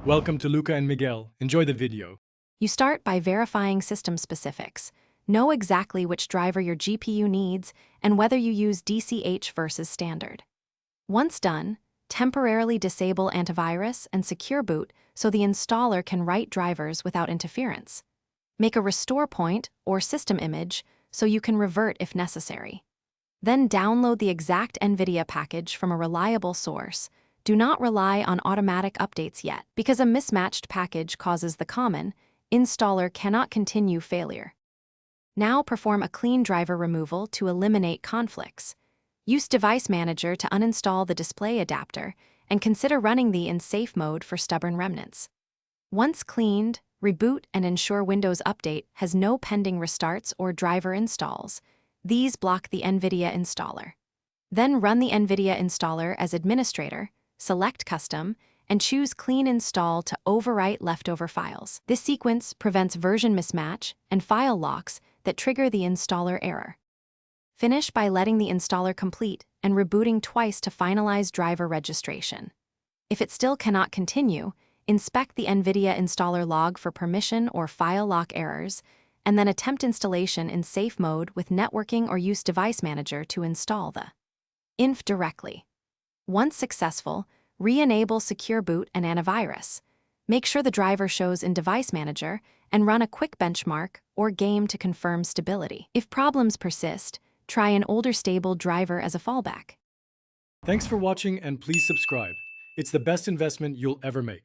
Welcome to Luca and Miguel. Enjoy the video. You start by verifying system specifics. Know exactly which driver your GPU needs and whether you use DCH versus standard. Once done, temporarily disable antivirus and secure boot so the installer can write drivers without interference. Make a restore point or system image so you can revert if necessary. Then download the exact Nvidia package from a reliable source. Do not rely on automatic updates yet, because a mismatched package causes the common installer cannot continue failure. Now perform a clean driver removal to eliminate conflicts. Use Device Manager to uninstall the display adapter and consider running the in safe mode for stubborn remnants. Once cleaned, reboot and ensure Windows Update has no pending restarts or driver installs. These block the Nvidia installer. Then run the Nvidia installer as administrator, select Custom, and choose Clean Install to overwrite leftover files. This sequence prevents version mismatch and file locks that trigger the installer error. Finish by letting the installer complete and rebooting twice to finalize driver registration. If it still cannot continue, inspect the Nvidia installer log for permission or file lock errors, and then attempt installation in safe mode with networking or use Device Manager to install the INF directly. Once successful, re-enable Secure Boot and Antivirus. Make sure the driver shows in Device Manager and run a quick benchmark or game to confirm stability. If problems persist, try an older stable driver as a fallback. Thanks for watching and please subscribe. It's the best investment you'll ever make.